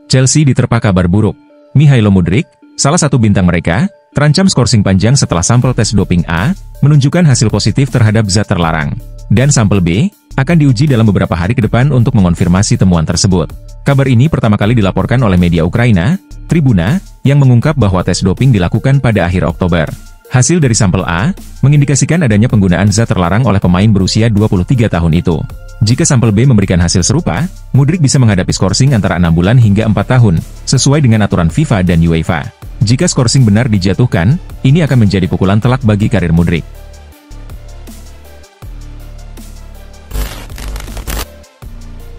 Chelsea diterpa kabar buruk. Mihailo Mudryk, salah satu bintang mereka, terancam skorsing panjang setelah sampel tes doping A, menunjukkan hasil positif terhadap zat terlarang. Dan sampel B, akan diuji dalam beberapa hari ke depan untuk mengonfirmasi temuan tersebut. Kabar ini pertama kali dilaporkan oleh media Ukraina, Tribuna, yang mengungkap bahwa tes doping dilakukan pada akhir Oktober. Hasil dari sampel A, mengindikasikan adanya penggunaan zat terlarang oleh pemain berusia 23 tahun itu. Jika sampel B memberikan hasil serupa, Mudryk bisa menghadapi skorsing antara 6 bulan hingga 4 tahun, sesuai dengan aturan FIFA dan UEFA. Jika skorsing benar dijatuhkan, ini akan menjadi pukulan telak bagi karir Mudryk.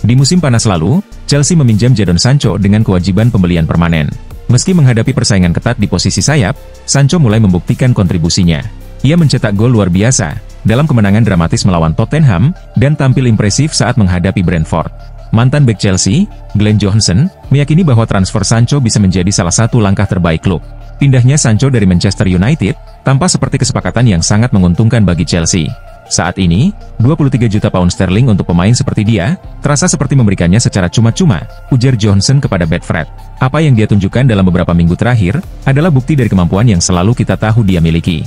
Di musim panas lalu, Chelsea meminjam Jadon Sancho dengan kewajiban pembelian permanen. Meski menghadapi persaingan ketat di posisi sayap, Sancho mulai membuktikan kontribusinya. Ia mencetak gol luar biasa dalam kemenangan dramatis melawan Tottenham, dan tampil impresif saat menghadapi Brentford. Mantan bek Chelsea, Glenn Johnson, meyakini bahwa transfer Sancho bisa menjadi salah satu langkah terbaik klub. Pindahnya Sancho dari Manchester United, tampak seperti kesepakatan yang sangat menguntungkan bagi Chelsea. Saat ini, 23 juta pound sterling untuk pemain seperti dia, terasa seperti memberikannya secara cuma-cuma, ujar Johnson kepada Betfred. Apa yang dia tunjukkan dalam beberapa minggu terakhir, adalah bukti dari kemampuan yang selalu kita tahu dia miliki.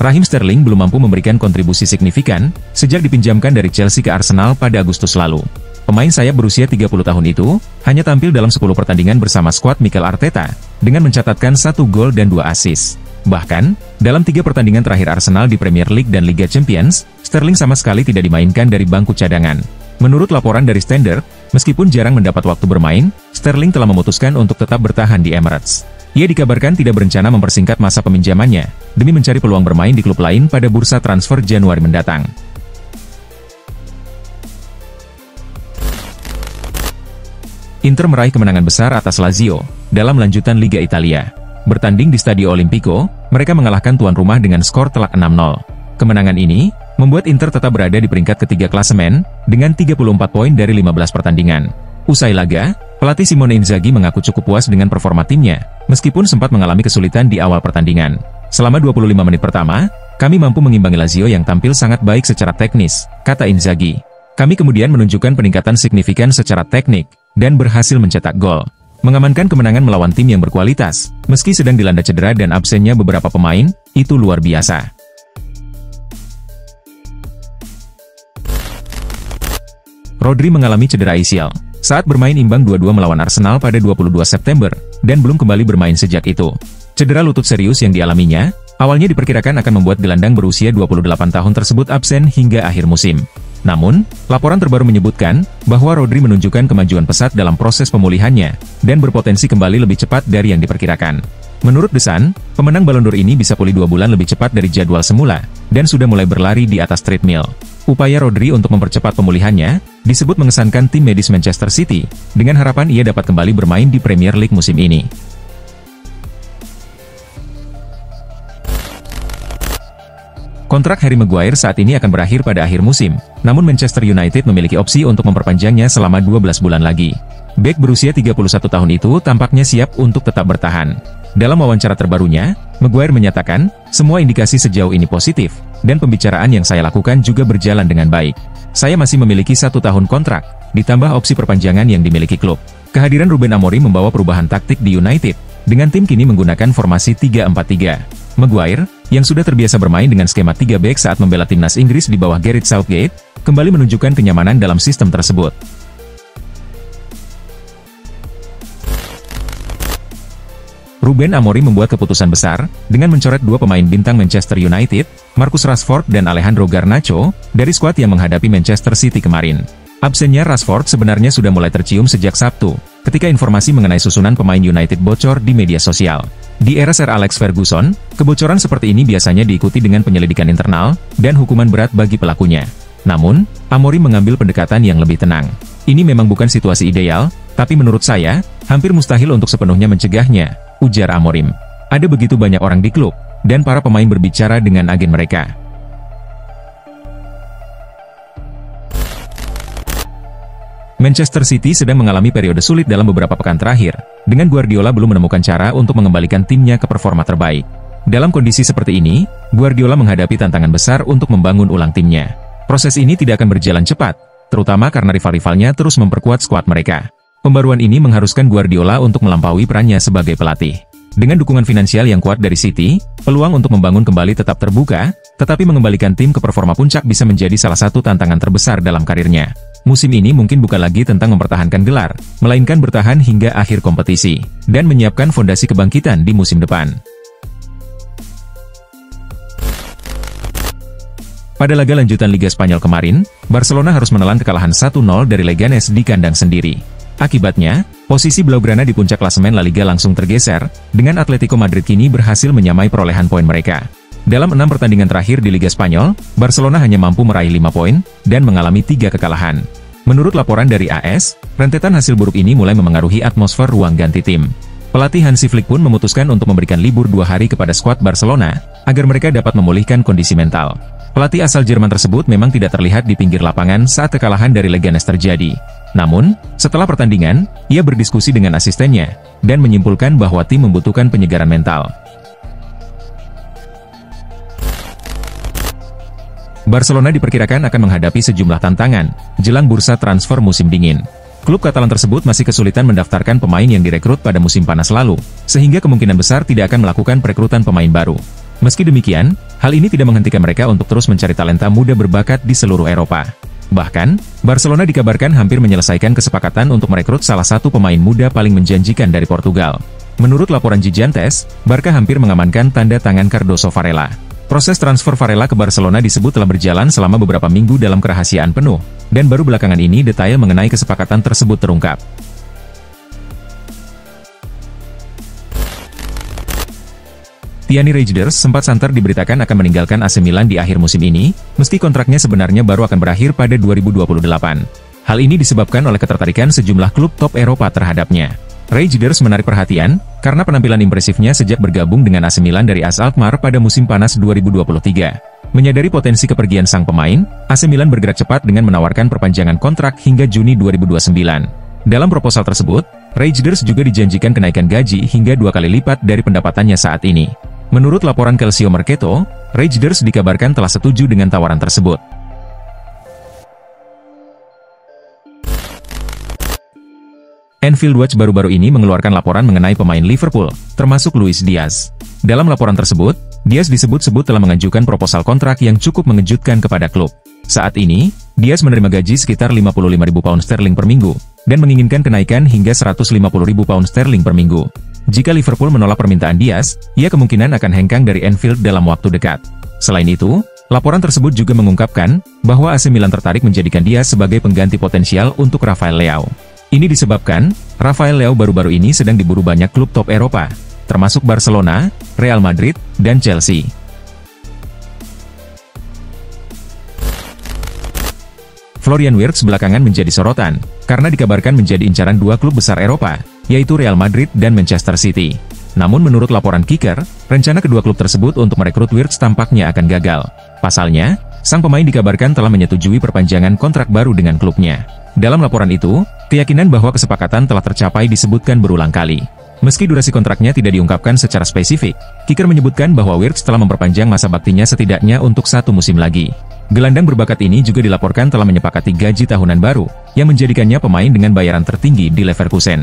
Raheem Sterling belum mampu memberikan kontribusi signifikan sejak dipinjamkan dari Chelsea ke Arsenal pada Agustus lalu. Pemain sayap berusia 30 tahun itu hanya tampil dalam 10 pertandingan bersama skuad Mikel Arteta dengan mencatatkan 1 gol dan 2 assist. Bahkan, dalam 3 pertandingan terakhir Arsenal di Premier League dan Liga Champions, Sterling sama sekali tidak dimainkan dari bangku cadangan. Menurut laporan dari Standard, meskipun jarang mendapat waktu bermain, Sterling telah memutuskan untuk tetap bertahan di Emirates. Ia dikabarkan tidak berencana mempersingkat masa peminjamannya, demi mencari peluang bermain di klub lain pada bursa transfer Januari mendatang. Inter meraih kemenangan besar atas Lazio, dalam lanjutan Liga Italia. Bertanding di Stadio Olimpico, mereka mengalahkan tuan rumah dengan skor telak 6-0. Kemenangan ini, membuat Inter tetap berada di peringkat ketiga klasemen, dengan 34 poin dari 15 pertandingan. Usai laga, pelatih Simone Inzaghi mengaku cukup puas dengan performa timnya, meskipun sempat mengalami kesulitan di awal pertandingan. Selama 25 menit pertama, kami mampu mengimbangi Lazio yang tampil sangat baik secara teknis, kata Inzaghi. Kami kemudian menunjukkan peningkatan signifikan secara teknik, dan berhasil mencetak gol. Mengamankan kemenangan melawan tim yang berkualitas, meski sedang dilanda cedera dan absennya beberapa pemain, itu luar biasa. Rodri mengalami cedera ACL saat bermain imbang 2-2 melawan Arsenal pada 22 September, dan belum kembali bermain sejak itu. Cedera lutut serius yang dialaminya, awalnya diperkirakan akan membuat gelandang berusia 28 tahun tersebut absen hingga akhir musim. Namun, laporan terbaru menyebutkan bahwa Rodri menunjukkan kemajuan pesat dalam proses pemulihannya, dan berpotensi kembali lebih cepat dari yang diperkirakan. Menurut The Sun, pemenang Ballon d'Or ini bisa pulih 2 bulan lebih cepat dari jadwal semula, dan sudah mulai berlari di atas treadmill. Upaya Rodri untuk mempercepat pemulihannya, disebut mengesankan tim medis Manchester City, dengan harapan ia dapat kembali bermain di Premier League musim ini. Kontrak Harry Maguire saat ini akan berakhir pada akhir musim, namun Manchester United memiliki opsi untuk memperpanjangnya selama 12 bulan lagi. Bek berusia 31 tahun itu tampaknya siap untuk tetap bertahan. Dalam wawancara terbarunya, Maguire menyatakan, semua indikasi sejauh ini positif, dan pembicaraan yang saya lakukan juga berjalan dengan baik. Saya masih memiliki 1 tahun kontrak, ditambah opsi perpanjangan yang dimiliki klub. Kehadiran Ruben Amorim membawa perubahan taktik di United, dengan tim kini menggunakan formasi 3-4-3. Maguire, yang sudah terbiasa bermain dengan skema 3 bek saat membela timnas Inggris di bawah Gareth Southgate, kembali menunjukkan kenyamanan dalam sistem tersebut. Ruben Amorim membuat keputusan besar, dengan mencoret 2 pemain bintang Manchester United, Marcus Rashford dan Alejandro Garnacho, dari skuad yang menghadapi Manchester City kemarin. Absennya Rashford sebenarnya sudah mulai tercium sejak Sabtu, ketika informasi mengenai susunan pemain United bocor di media sosial. Di era Sir Alex Ferguson, kebocoran seperti ini biasanya diikuti dengan penyelidikan internal, dan hukuman berat bagi pelakunya. Namun, Amorim mengambil pendekatan yang lebih tenang. Ini memang bukan situasi ideal, tapi menurut saya, hampir mustahil untuk sepenuhnya mencegahnya, ujar Amorim. Ada begitu banyak orang di klub, dan para pemain berbicara dengan agen mereka. Manchester City sedang mengalami periode sulit dalam beberapa pekan terakhir, dengan Guardiola belum menemukan cara untuk mengembalikan timnya ke performa terbaik. Dalam kondisi seperti ini, Guardiola menghadapi tantangan besar untuk membangun ulang timnya. Proses ini tidak akan berjalan cepat, terutama karena rival-rivalnya terus memperkuat skuad mereka. Pembaruan ini mengharuskan Guardiola untuk melampaui perannya sebagai pelatih. Dengan dukungan finansial yang kuat dari City, peluang untuk membangun kembali tetap terbuka, tetapi mengembalikan tim ke performa puncak bisa menjadi salah satu tantangan terbesar dalam karirnya. Musim ini mungkin bukan lagi tentang mempertahankan gelar, melainkan bertahan hingga akhir kompetisi, dan menyiapkan fondasi kebangkitan di musim depan. Pada laga lanjutan Liga Spanyol kemarin, Barcelona harus menelan kekalahan 1-0 dari Leganes di kandang sendiri. Akibatnya, posisi Blaugrana di puncak klasemen La Liga langsung tergeser, dengan Atletico Madrid kini berhasil menyamai perolehan poin mereka. Dalam 6 pertandingan terakhir di Liga Spanyol, Barcelona hanya mampu meraih 5 poin, dan mengalami 3 kekalahan. Menurut laporan dari AS, rentetan hasil buruk ini mulai memengaruhi atmosfer ruang ganti tim. Pelatih Hansi Flick pun memutuskan untuk memberikan libur 2 hari kepada skuad Barcelona, agar mereka dapat memulihkan kondisi mental. Pelatih asal Jerman tersebut memang tidak terlihat di pinggir lapangan saat kekalahan dari Leganes terjadi. Namun, setelah pertandingan, ia berdiskusi dengan asistennya, dan menyimpulkan bahwa tim membutuhkan penyegaran mental. Barcelona diperkirakan akan menghadapi sejumlah tantangan jelang bursa transfer musim dingin. Klub Katalan tersebut masih kesulitan mendaftarkan pemain yang direkrut pada musim panas lalu, sehingga kemungkinan besar tidak akan melakukan perekrutan pemain baru. Meski demikian, hal ini tidak menghentikan mereka untuk terus mencari talenta muda berbakat di seluruh Eropa. Bahkan, Barcelona dikabarkan hampir menyelesaikan kesepakatan untuk merekrut salah satu pemain muda paling menjanjikan dari Portugal. Menurut laporan Gigantes, Barca hampir mengamankan tanda tangan Cardoso Varela. Proses transfer Varela ke Barcelona disebut telah berjalan selama beberapa minggu dalam kerahasiaan penuh, dan baru belakangan ini detail mengenai kesepakatan tersebut terungkap. Gianni Reijnders sempat santer diberitakan akan meninggalkan AC Milan di akhir musim ini, meski kontraknya sebenarnya baru akan berakhir pada 2028. Hal ini disebabkan oleh ketertarikan sejumlah klub top Eropa terhadapnya. Reijnders menarik perhatian, karena penampilan impresifnya sejak bergabung dengan AC Milan dari AS Alkmaar pada musim panas 2023. Menyadari potensi kepergian sang pemain, AC Milan bergerak cepat dengan menawarkan perpanjangan kontrak hingga Juni 2029. Dalam proposal tersebut, Reijnders juga dijanjikan kenaikan gaji hingga 2 kali lipat dari pendapatannya saat ini. Menurut laporan Calcio Mercato, Reijnders dikabarkan telah setuju dengan tawaran tersebut. Anfield Watch baru-baru ini mengeluarkan laporan mengenai pemain Liverpool, termasuk Luis Diaz. Dalam laporan tersebut, Diaz disebut-sebut telah mengajukan proposal kontrak yang cukup mengejutkan kepada klub. Saat ini, Diaz menerima gaji sekitar 55.000 pound sterling per minggu, dan menginginkan kenaikan hingga 150.000 pound sterling per minggu. Jika Liverpool menolak permintaan Diaz, ia kemungkinan akan hengkang dari Anfield dalam waktu dekat. Selain itu, laporan tersebut juga mengungkapkan bahwa AC Milan tertarik menjadikan Diaz sebagai pengganti potensial untuk Rafael Leao. Ini disebabkan, Rafael Leao baru-baru ini sedang diburu banyak klub top Eropa, termasuk Barcelona, Real Madrid, dan Chelsea. Florian Wirtz belakangan menjadi sorotan, karena dikabarkan menjadi incaran 2 klub besar Eropa, yaitu Real Madrid dan Manchester City. Namun menurut laporan Kicker, rencana kedua klub tersebut untuk merekrut Wirtz tampaknya akan gagal. Pasalnya, sang pemain dikabarkan telah menyetujui perpanjangan kontrak baru dengan klubnya. Dalam laporan itu, keyakinan bahwa kesepakatan telah tercapai disebutkan berulang kali. Meski durasi kontraknya tidak diungkapkan secara spesifik, Kicker menyebutkan bahwa Wirtz telah memperpanjang masa baktinya setidaknya untuk 1 musim lagi. Gelandang berbakat ini juga dilaporkan telah menyepakati gaji tahunan baru, yang menjadikannya pemain dengan bayaran tertinggi di Leverkusen.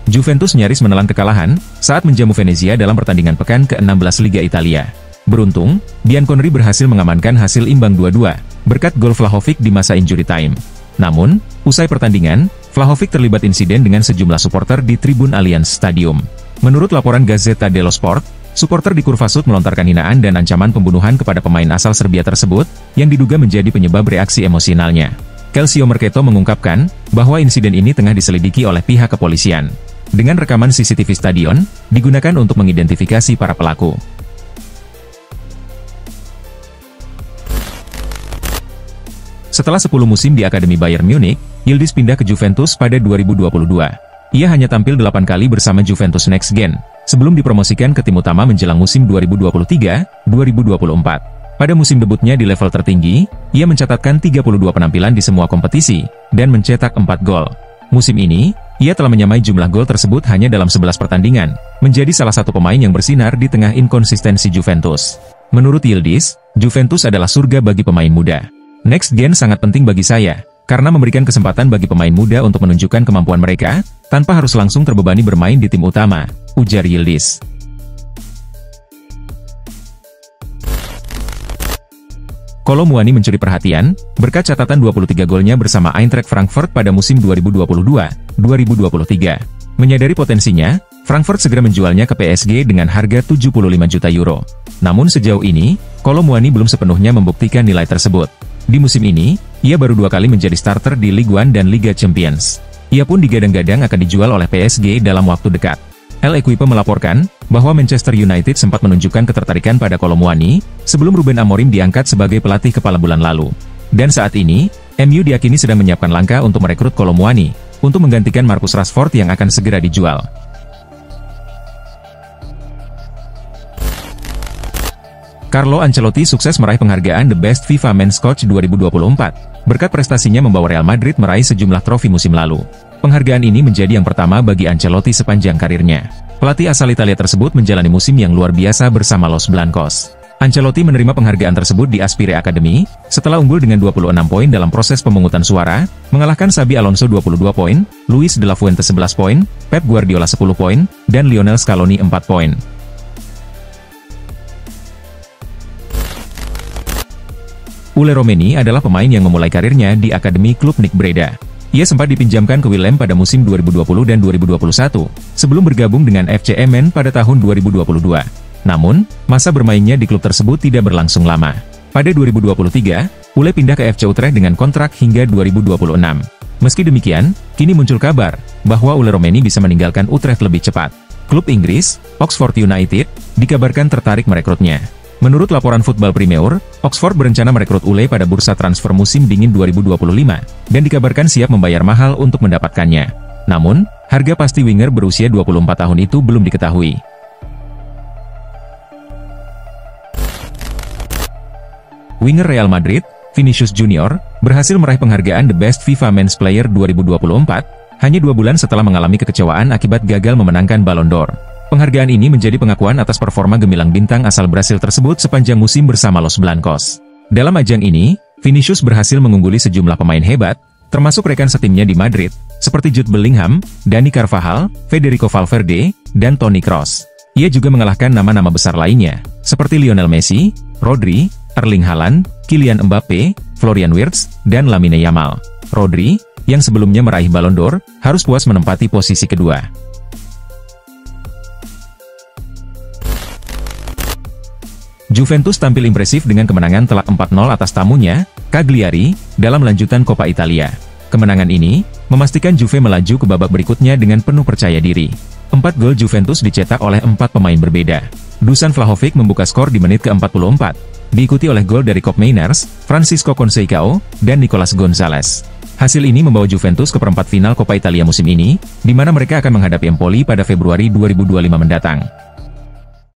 Juventus nyaris menelan kekalahan saat menjamu Venezia dalam pertandingan pekan ke-16 Liga Italia. Beruntung, Bianconeri berhasil mengamankan hasil imbang 2-2, berkat gol Vlahovic di masa injury time. Namun, usai pertandingan, Vlahovic terlibat insiden dengan sejumlah supporter di tribun Allianz Stadium. Menurut laporan Gazzetta dello Sport, supporter di Kurva Sud melontarkan hinaan dan ancaman pembunuhan kepada pemain asal Serbia tersebut, yang diduga menjadi penyebab reaksi emosionalnya. Calcio Mercato mengungkapkan bahwa insiden ini tengah diselidiki oleh pihak kepolisian. Dengan rekaman CCTV stadion, digunakan untuk mengidentifikasi para pelaku. Setelah 10 musim di Akademi Bayern Munich, Yildiz pindah ke Juventus pada 2022. Ia hanya tampil 8 kali bersama Juventus Next Gen, sebelum dipromosikan ke tim utama menjelang musim 2023-2024. Pada musim debutnya di level tertinggi, ia mencatatkan 32 penampilan di semua kompetisi, dan mencetak 4 gol. Musim ini, Ia telah menyamai jumlah gol tersebut hanya dalam 11 pertandingan, menjadi salah satu pemain yang bersinar di tengah inkonsistensi Juventus. Menurut Yildiz, Juventus adalah surga bagi pemain muda. Next Gen sangat penting bagi saya, karena memberikan kesempatan bagi pemain muda untuk menunjukkan kemampuan mereka, tanpa harus langsung terbebani bermain di tim utama, ujar Yildiz. Kolo Muani mencuri perhatian, berkat catatan 23 golnya bersama Eintracht Frankfurt pada musim 2022-2023. Menyadari potensinya, Frankfurt segera menjualnya ke PSG dengan harga 75 juta euro. Namun sejauh ini, Kolo Muani belum sepenuhnya membuktikan nilai tersebut. Di musim ini, ia baru 2 kali menjadi starter di Ligue 1 dan Liga Champions. Ia pun digadang-gadang akan dijual oleh PSG dalam waktu dekat. L'Equipe melaporkan bahwa Manchester United sempat menunjukkan ketertarikan pada Kolo Muani sebelum Ruben Amorim diangkat sebagai pelatih kepala bulan lalu. Dan saat ini, MU diyakini sedang menyiapkan langkah untuk merekrut Kolo Muani untuk menggantikan Marcus Rashford yang akan segera dijual. Carlo Ancelotti sukses meraih penghargaan The Best FIFA Men's Coach 2024, berkat prestasinya membawa Real Madrid meraih sejumlah trofi musim lalu. Penghargaan ini menjadi yang pertama bagi Ancelotti sepanjang karirnya. Pelatih asal Italia tersebut menjalani musim yang luar biasa bersama Los Blancos. Ancelotti menerima penghargaan tersebut di Aspire Academy, setelah unggul dengan 26 poin dalam proses pemungutan suara, mengalahkan Xabi Alonso 22 poin, Luis de la Fuente 11 poin, Pep Guardiola 10 poin, dan Lionel Scaloni 4 poin. Ule Romeni adalah pemain yang memulai karirnya di Akademi Klub Nick Breda. Ia sempat dipinjamkan ke Willem pada musim 2020 dan 2021, sebelum bergabung dengan FC Emmen pada tahun 2022. Namun, masa bermainnya di klub tersebut tidak berlangsung lama. Pada 2023, Ule pindah ke FC Utrecht dengan kontrak hingga 2026. Meski demikian, kini muncul kabar bahwa Ule Romeni bisa meninggalkan Utrecht lebih cepat. Klub Inggris, Oxford United, dikabarkan tertarik merekrutnya. Menurut laporan Football Premier, Oxford berencana merekrut Ule pada bursa transfer musim dingin 2025, dan dikabarkan siap membayar mahal untuk mendapatkannya. Namun, harga pasti winger berusia 24 tahun itu belum diketahui. Winger Real Madrid, Vinicius Junior, berhasil meraih penghargaan The Best FIFA Men's Player 2024, hanya 2 bulan setelah mengalami kekecewaan akibat gagal memenangkan Ballon d'Or. Penghargaan ini menjadi pengakuan atas performa gemilang bintang asal Brasil tersebut sepanjang musim bersama Los Blancos. Dalam ajang ini, Vinicius berhasil mengungguli sejumlah pemain hebat, termasuk rekan setimnya di Madrid, seperti Jude Bellingham, Dani Carvajal, Federico Valverde, dan Toni Kroos. Ia juga mengalahkan nama-nama besar lainnya, seperti Lionel Messi, Rodri, Erling Haaland, Kylian Mbappe, Florian Wirtz, dan Lamine Yamal. Rodri, yang sebelumnya meraih Ballon d'Or, harus puas menempati posisi kedua. Juventus tampil impresif dengan kemenangan telak 4-0 atas tamunya, Cagliari, dalam lanjutan Coppa Italia. Kemenangan ini memastikan Juve melaju ke babak berikutnya dengan penuh percaya diri. 4 gol Juventus dicetak oleh 4 pemain berbeda. Dusan Vlahovic membuka skor di menit ke-44, diikuti oleh gol dari Koopmeiners, Francisco Conceição, dan Nicolas Gonzalez. Hasil ini membawa Juventus ke perempat final Coppa Italia musim ini, di mana mereka akan menghadapi Empoli pada Februari 2025 mendatang.